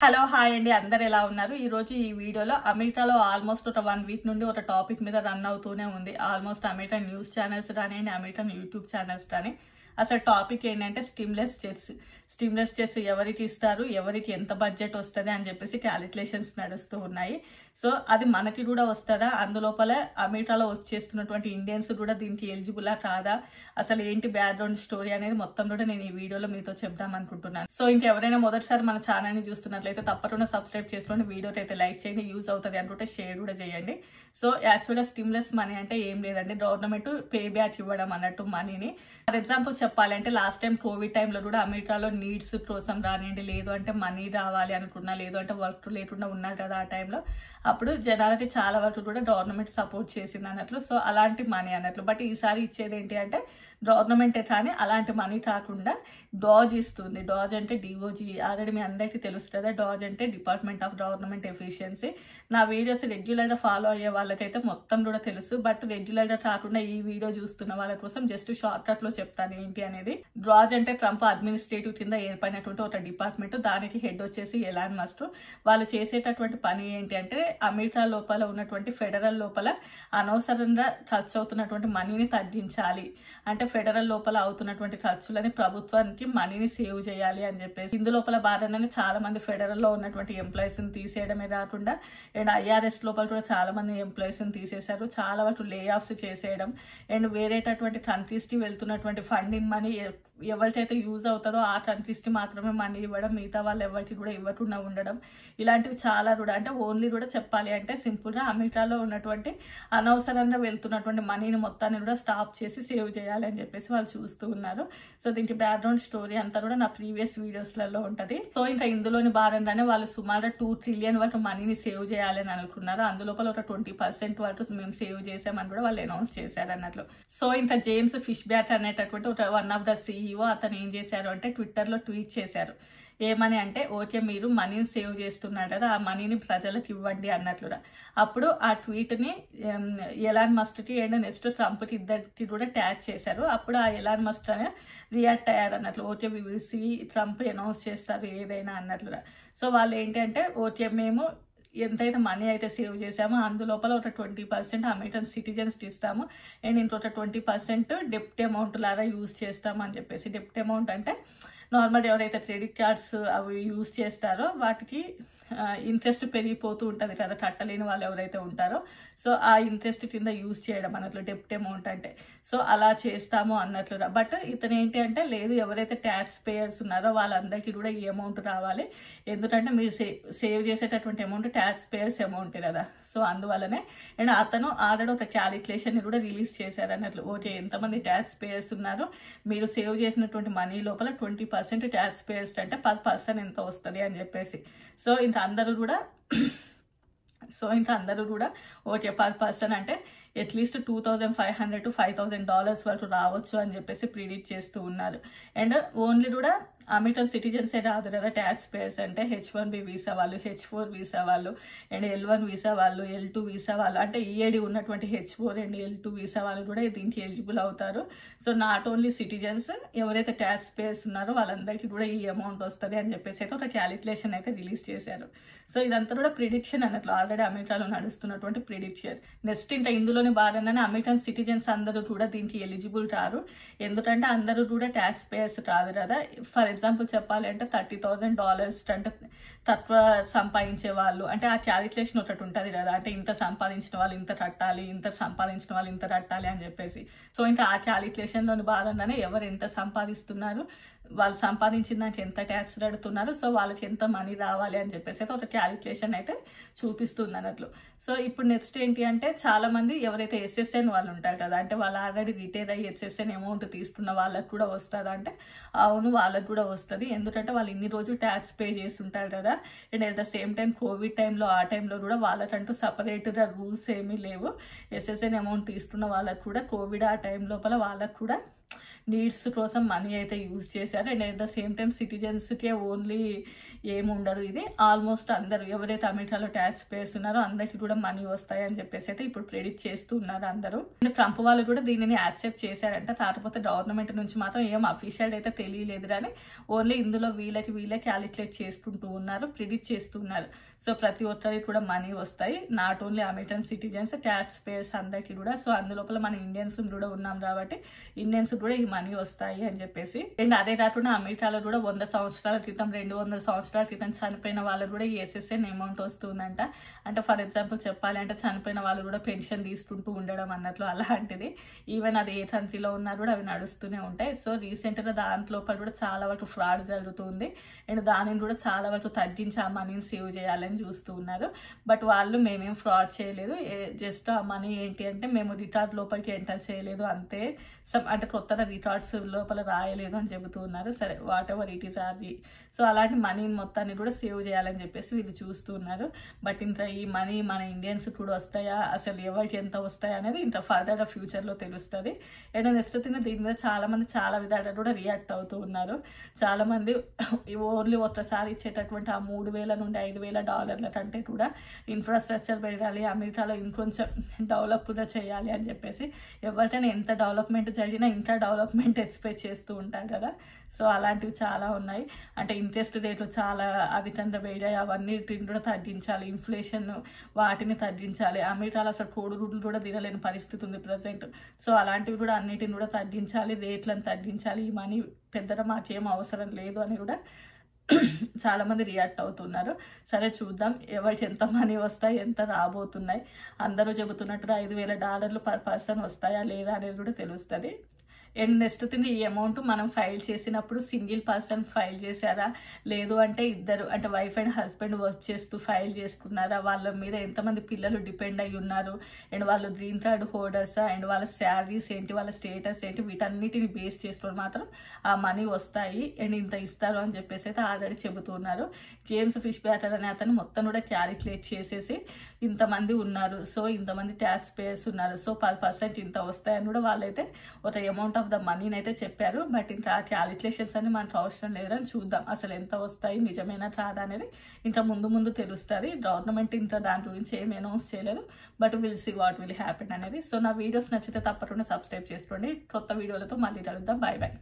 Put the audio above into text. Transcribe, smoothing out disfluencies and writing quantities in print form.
Hello hi అండి, అందరు ఎలా ఉన్నారు? ఈరోజు ఈ వీడియోలో అమెరికాలో ఆల్మోస్ట్ ఒక 1 వీక్ నుండి ఒక టాపిక్ మీద రన్ అవుతూనే ఉంది. ఆల్మోస్ట్ అమెరికన్ న్యూస్ ఛానల్స్ రానివ్వండి, అమెరికన్ యూట్యూబ్ ఛానల్స్ రాని అసలు టాపిక్ ఏంటంటే స్టిమ్యులస్ చెక్స్ ఎవరికి ఇస్తారు, ఎవరికి ఎంత బడ్జెట్ వస్తుంది అని చెప్పేసి క్యాలిక్యులేషన్స్ నడుస్తూ ఉన్నాయి. సో అది మనకి కూడా వస్తుందా, అందులోపల అమెరికాలో వచ్చేస్తున్నటువంటి ఇండియన్స్ కూడా దీనికి ఎలిజిబులా కాదా, అసలు ఏంటి బ్యాక్గ్రౌండ్ స్టోరీ అనేది మొత్తం కూడా నేను ఈ వీడియోలో మీతో చెప్దాం అనుకుంటున్నాను. సో ఇంకెవరైనా మొదటిసారి మన ఛానల్ని చూస్తున్నట్లయితే తప్పకుండా సబ్స్క్రైబ్ చేసుకోండి, వీడియోకి అయితే లైక్ చేయండి, యూజ్ అవుతుంది అనుకుంటే షేర్ కూడా చేయండి. సో యాక్చువల్గా స్టిమ్యులస్ మనీ అంటే ఏం లేదండి, గవర్నమెంట్ పే బ్యాక్ ఇవ్వడం అన్నట్టు మనీని. ఫర్ ఎగ్జాంపుల్ చెప్పాలంటే లాస్ట్ టైం కోవిడ్ టైంలో కూడా అమెరికాలో నీడ్స్ కోసం రానివ్వండి, లేదు అంటే మనీ రావాలి అనుకున్నా, లేదు అంటే వర్క్ లేకుండా ఉన్నారు కదా ఆ టైంలో, అప్పుడు జనాలకి చాలా వరకు కూడా గవర్నమెంట్ సపోర్ట్ చేసింది అన్నట్లు. సో అలాంటి మనీ అన్నట్లు. బట్ ఈసారి ఇచ్చేది ఏంటి అంటే గవర్నమెంటే కానీ అలాంటి మనీ కాకుండా డాజ్ ఇస్తుంది. డాజ్ అంటే డిఓజీ, ఆల్రెడీ మీ అందరికీ తెలుస్తుంది. డాజ్ అంటే డిపార్ట్మెంట్ ఆఫ్ గవర్నమెంట్ ఎఫిషియన్సీ. నా వీడియోస్ రెగ్యులర్గా ఫాలో అయ్యే వాళ్ళకైతే మొత్తం కూడా తెలుసు. బట్ రెగ్యులర్గా కాకుండా ఈ వీడియో చూస్తున్న వాళ్ళ కోసం జస్ట్ షార్ట్ కట్ లో చెప్తాను ఏంటి అనేది. డాజ్ అంటే ట్రంప్ అడ్మినిస్ట్రేటివ్ కింద ఏర్పడినటువంటి ఒక డిపార్ట్మెంట్. దానికి హెడ్ వచ్చేసి ఎలాన్ మస్క్. వాళ్ళు చేసేటటువంటి పని ఏంటి అంటే అమెరికా లోపల ఉన్నటువంటి ఫెడరల్ లోపల అనవసరంగా ఖర్చు అవుతున్నటువంటి మనీని తగ్గించాలి, అంటే ఫెడరల్ లోపల అవుతున్నటువంటి ఖర్చులని ప్రభుత్వానికి మనీని సేవ్ చేయాలి అని చెప్పేసి. ఇందు లోపల భాగంగానే చాలా మంది ఫెడరల్ లో ఉన్నటువంటి ఎంప్లాయీస్ ని తీసేయడమే కాకుండా అండ్ ఐఆర్ఎస్ లోపల కూడా చాలా మంది ఎంప్లాయీస్ ని తీసేశారు. చాలా వరకు లే ఆఫ్స్ చేసేయడం అండ్ వేరేటటువంటి కంట్రీస్ కి వెళ్తున్నటువంటి ఫండింగ్ మనీ ఎవరికైతే యూజ్ అవుతుందో ఆ కంట్రీస్ కి మాత్రమే మనీ ఇవ్వడం, మిగతా వాళ్ళు ఎవరికి కూడా ఇవ్వకుండా ఉండడం, ఇలాంటివి చాలా కూడా. అంటే ఓన్లీ కూడా చెప్పాలి అంటే సింపుల్ గా అమెరికాలో ఉన్నటువంటి అనవసరంగా వెళ్తున్నటువంటి మనీని మొత్తాన్ని కూడా స్టాప్ చేసి సేవ్ చేయాలి అని చెప్పేసి వాళ్ళు చూస్తూ ఉన్నారు. సో దీనికి బ్యాక్గ్రౌండ్ స్టోరీ అంతా కూడా నా ప్రీవియస్ వీడియోస్లలో ఉంటది. సో ఇంకా ఇందులోని భాగంగానే వాళ్ళు సుమారు 2 ట్రిలియన్ వరకు మనీని సేవ్ చేయాలని అనుకున్నారు. అందులోపల ఒక 20% వరకు మేము సేవ్ చేసామని కూడా వాళ్ళు అనౌన్స్ చేశారు అన్నట్లు. సో ఇంకా జేమ్స్ ఫిష్ బ్యాట్ అనేటటువంటి ఒక వన్ ఆఫ్ ద CEO అతను ఏం చేశారు అంటే ట్విట్టర్ లో ట్వీట్ చేశారు. ఏమని అంటే, ఓకే మీరు మనీని సేవ్ చేస్తున్నారు కదా, ఆ మనీని ప్రజలకు ఇవ్వండి అన్నట్లుగా. అప్పుడు ఆ ట్వీట్ని ఎలాన్ మస్క్కి అండ్ నెక్స్ట్ ట్రంప్కి ఇద్దరికి కూడా ట్యాగ్ చేశారు. అప్పుడు ఆ ఎలాన్ మస్క్ అనే రియాక్ట్ అయ్యారు అన్నట్లు. Okay we will see, Trump announce చేస్తారు ఏదైనా అన్నట్లుగా. సో వాళ్ళు ఏంటి అంటే ఓకే మేము ఎంతైతే మనీ అయితే సేవ్ చేసామో అందులోపల ఒక 20% అమెరికన్ సిటిజన్స్కి ఇస్తాము అండ్ ఇంకొక 20% డెప్ట్ అమౌంట్ లాగా యూజ్ చేస్తాము అని చెప్పేసి. డెప్ట్ అమౌంట్ అంటే నార్మల్ ఎవరైతే క్రెడిట్ కార్డ్స్ అవి యూజ్ చేస్తారో వాటికి ఇంట్రెస్ట్ పెరిగిపోతూ ఉంటుంది కదా, కట్టలేని వాళ్ళు ఎవరైతే ఉంటారో. సో ఆ ఇంట్రెస్ట్ కింద యూజ్ చేయడం అన్నట్లు డెప్ట్ అమౌంట్ అంటే. సో అలా చేస్తాము అన్నట్లుగా. బట్ ఇతను ఏంటి అంటే లేదు, ఎవరైతే ట్యాక్స్ పేయర్స్ ఉన్నారో వాళ్ళందరికీ కూడా ఈ అమౌంట్ రావాలి, ఎందుకంటే మీరు సేవ్ చేసేటటువంటి అమౌంట్ ట్యాక్స్ పేయర్స్ అమౌంట్ కదా. సో అందువల్లనే అండ్ అతను ఆల్రెడీ ఒక క్యాలిక్యులేషన్ కూడా రిలీజ్ చేశారు అన్నట్లు. ఓకే ఎంతమంది ట్యాక్స్ పేయర్స్ ఉన్నారు, మీరు సేవ్ చేసినటువంటి మనీ లోపల 20% ట్యాక్స్ పేయర్స్ అంటే పర్ పర్సన్ ఎంత వస్తుంది అని చెప్పేసి. సో ఇంకా అందరూ కూడా ఓకే పర్ పర్సన్ అంటే అట్లీస్ట్ $2,500 to $5,000 వరకు రావచ్చు అని చెప్పేసి ప్రిడిక్ట్ చేస్తూ ఉన్నారు. అండ్ ఓన్లీ కూడా అమెరికన్ సిటిజన్సే రాదు కదా ట్యాక్స్ పేయర్స్ అంటే. H1B వీసా వాళ్ళు, H4 వీసా వాళ్ళు అండ్ L1 వీసా వాళ్ళు, L2 వీసా వాళ్ళు, అంటే ఈఏడి ఉన్నటువంటి H4 అండ్ L2 వీసా వాళ్ళు కూడా దీనికి ఎలిజిబుల్ అవుతారు. సో నాట్ ఓన్లీ సిటిజన్స్, ఎవరైతే ట్యాక్స్ పేయర్స్ ఉన్నారో వాళ్ళందరికీ కూడా ఈ అమౌంట్ వస్తుంది అని చెప్పేసి అయితే ఒక క్యాలిక్యులేషన్ అయితే రిలీజ్ చేశారు. సో ఇదంతా కూడా ప్రిడిక్షన్ అన్నట్లు, ఆల్రెడీ అమెరికాలో నడుస్తున్నటువంటి ప్రిడిక్షన్. నెక్స్ట్ ఇంకా ఇందులోని భాగంగానే అమెరికన్ సిటిజన్స్ అందరూ కూడా దీనికి ఎలిజిబుల్ కారు, ఎందుకంటే అందరూ కూడా ట్యాక్స్ పేయర్స్ కాదు కదా. ఫర్ ఎగ్జాంపుల్ చెప్పాలి అంటే $30,000 అంటే తక్కువ సంపాదించే వాళ్ళు, అంటే ఆ క్యాలిక్యులేషన్ ఒకటి ఉంటుంది కదా, అంటే ఇంత సంపాదించిన వాళ్ళు ఇంత కట్టాలి, ఇంత సంపాదించిన వాళ్ళు ఇంత కట్టాలి అని చెప్పేసి. సో ఇంకా ఆ క్యాలిక్యులేషన్లోని భాగంగానే ఎవరు ఎంత సంపాదిస్తున్నారు, వాళ్ళు సంపాదించిన దానికి ఎంత ట్యాక్స్ కడుతున్నారు, సో వాళ్ళకి ఎంత మనీ రావాలి అని చెప్పేసి అయితే ఒక క్యాలిక్యులేషన్ అయితే చూపిస్తుంది అన్నట్లు. సో ఇప్పుడు నెక్స్ట్ ఏంటి అంటే చాలా మంది ఎవరైతే SSN వాళ్ళు ఉంటారు కదా, అంటే వాళ్ళు ఆల్రెడీ రిటైర్ అయ్యి SSN అమౌంట్ తీసుకున్న వాళ్ళకి కూడా వస్తుంది అంటే అవును వాళ్ళకి కూడా వస్తుంది, ఎందుకంటే వాళ్ళు ఇన్ని రోజులు ట్యాక్స్ పే చేసి ఉంటారు కదా. And at the same time Covid టైంలో ఆ టైంలో కూడా వాళ్ళకంటూ సపరేట్గా రూల్స్ ఏమీ లేవు. SSN అమౌంట్ తీసుకున్న వాళ్ళకు కూడా కోవిడ్ ఆ టైం లోపల వాళ్ళకు కూడా నీడ్స్ కోసం మనీ అయితే యూజ్ చేశారు. And at the same time సిటిజన్స్కే ఓన్లీ ఏముండదు, ఇది ఆల్మోస్ట్ అందరూ ఎవరైతే అమెరికాలో ట్యాక్స్ పేయర్స్ ఉన్నారో అందరికీ కూడా మనీ వస్తాయి అని చెప్పేసి అయితే ఇప్పుడు ప్రెడిక్ట్ చేస్తూ ఉన్నారు అందరూ. ట్రంప్ వాళ్ళు కూడా దీనిని యాక్సెప్ట్ చేశారంట. కాకపోతే గవర్నమెంట్ నుంచి మాత్రం ఏం అఫీషియల్ అయితే తెలియలేదు కానీ ఓన్లీ ఇందులో వీళ్ళే క్యాలిక్యులేట్ చేసుకుంటూ ఉన్నారు, ప్రిడిక్ట్ చేస్తూ ఉన్నారు. సో ప్రతి ఒక్కరికి కూడా మనీ వస్తాయి, not only American citizens, taxpayers అందరికీ కూడా. సో అందులోపల మన ఇండియన్స్ కూడా ఉన్నాం కాబట్టి ఇండియన్స్ కూడా ఈ మనీ వస్తాయి అని చెప్పేసి. అండ్ అదే కాకుండా అమెరికాలో కూడా 100 సంవత్సరాల క్రితం 200 సంవత్సరాల క్రితం చనిపోయిన వాళ్ళు కూడా ఈ ఎస్ఎస్ఎన్ అమౌంట్ వస్తుందంట. అంటే ఫర్ ఎగ్జాంపుల్ చెప్పాలి అంటే చనిపోయిన వాళ్ళు కూడా పెన్షన్ తీసుకుంటూ ఉండడం అన్నట్లు అలాంటిది. ఈవెన్ అది ఏ కంట్రీలో ఉన్నా కూడా అవి నడుస్తూనే ఉంటాయి. సో రీసెంట్గా దాంట్లో కూడా చాలా వరకు ఫ్రాడ్ జరుగుతుంది అండ్ దానిని కూడా చాలా వరకు తగ్గించి ఆ మనీని సేవ్ చేయాలని చూస్తూ ఉన్నారు. బట్ వాళ్ళు మేమేం ఫ్రాడ్ చేయలేదు, జస్ట్ ఆ మనీ ఏంటి అంటే మేము రికార్డ్ లోపలికి ఎంటర్ చేయలేదు అంతే, అంటే కొత్తగా రికార్డ్స్ లోపల రాయలేదు అని చెబుతూ ఉన్నారు. సరే వాట్ ఎవర్ ఇట్ ఈస్ అది. సో అలాంటి మనీని మొత్తాన్ని కూడా సేవ్ చేయాలని చెప్పేసి వీళ్ళు చూస్తూ ఉన్నారు. బట్ ఇంకా ఈ మనీ మన ఇండియన్స్ కూడా వస్తాయా, అసలు ఎవరికి ఎంత వస్తాయి అనేది ఇంకా ఫర్దర్ ఫ్యూచర్లో తెలుస్తుంది. అండ్ నెక్స్ట్ థింగ్ దీని మీద చాలా మంది చాలా విధాలుగా కూడా రియాక్ట్ అవుతూ ఉన్నారు. చాలా మంది ఓన్లీ ఒక్కసారి ఇచ్చేటటువంటి ఆ $3,000 నుండి $5,000 కంటే కూడా ఇన్ఫ్రాస్ట్రక్చర్ పెరగాలి, అమెరికాలో ఇంకొంచెం డెవలప్ కూడా చేయాలి అని చెప్పేసి ఎవరికైనా ఎంత డెవలప్మెంట్ జరిగినా ఇంకా డెవలప్మెంట్ ఎక్స్పెక్ట్ చేస్తూ ఉంటారు కదా. సో అలాంటివి చాలా ఉన్నాయి. అంటే ఇంట్రెస్ట్ రేట్లు చాలా అధికంగా పెరిగాయి, అవన్నీ కూడా తగ్గించాలి, ఇన్ఫ్లేషన్ వాటిని తగ్గించాలి. అమెరికాలో అసలు కోడిగుడ్లు కూడా తినలేని పరిస్థితి ఉంది ప్రజెంట్. సో అలాంటివి కూడా అన్నిటిని కూడా తగ్గించాలి, రేట్లను తగ్గించాలి, ఈ మనీ పెద్దగా మాకేం అవసరం లేదు అని కూడా చాలా మంది రియాక్ట్ అవుతున్నారు. సరే చూద్దాం ఎవరికి ఎంత మనీ వస్తాయి, ఎంత రాబోతున్నాయి. అందరూ చెబుతున్నట్టుగా $5,000 పర్ పర్సన్ వస్తాయా లేదా అనేది కూడా తెలుస్తుంది. అండ్ నెక్స్ట్ థింగ్ ఈ అమౌంట్ మనం ఫైల్ చేసినప్పుడు సింగిల్ పర్సన్ ఫైల్ చేశారా, లేదు అంటే ఇద్దరు అంటే వైఫ్ అండ్ హస్బెండ్ వర్క్ చేస్తూ ఫైల్ చేసుకున్నారా, వాళ్ళ మీద ఎంతమంది పిల్లలు డిపెండ్ అయి ఉన్నారు, అండ్ వాళ్ళు గ్రీన్ కార్డ్ హోల్డర్సా, అండ్ వాళ్ళ శాలరీస్ ఏంటి, వాళ్ళ స్టేటస్ ఏంటి, వీటన్నిటిని బేస్ చేసుకొని మాత్రం ఆ మనీ వస్తాయి అండ్ ఇంత ఇస్తారు అని చెప్పేసి అయితే ఆల్రెడీ చెబుతున్నారు. జేమ్స్ ఫిష్ బ్యాటర్ అనే అతను మొత్తం కూడా క్యాలిక్యులేట్ చేసేసి ఇంతమంది ఉన్నారు, సో ఇంతమంది ట్యాక్స్ పేయర్స్ ఉన్నారు, సో పర్ పర్సెంట్ ఇంత వస్తాయని కూడా వాళ్ళైతే ఒక అమౌంట్ ఆఫ్ ద మనీని అయితే చెప్పారు. బట్ ఇంకా క్యాలిక్యులేషన్స్ అని మనకు అవసరం లేదని చూద్దాం అసలు ఎంత వస్తాయి, నిజమేనా కాదా అనేది ఇంకా ముందు తెలుస్తుంది. గవర్నమెంట్ ఇంకా దాని గురించి ఏం అనౌన్స్ చేయలేదు, but will see what will happen అనేది. సో నా వీడియోస్ నచ్చితే తప్పకుండా సబ్స్క్రైబ్ చేసుకోండి. కొత్త వీడియోలతో మళ్ళీ కలుద్దాం. Bye bye.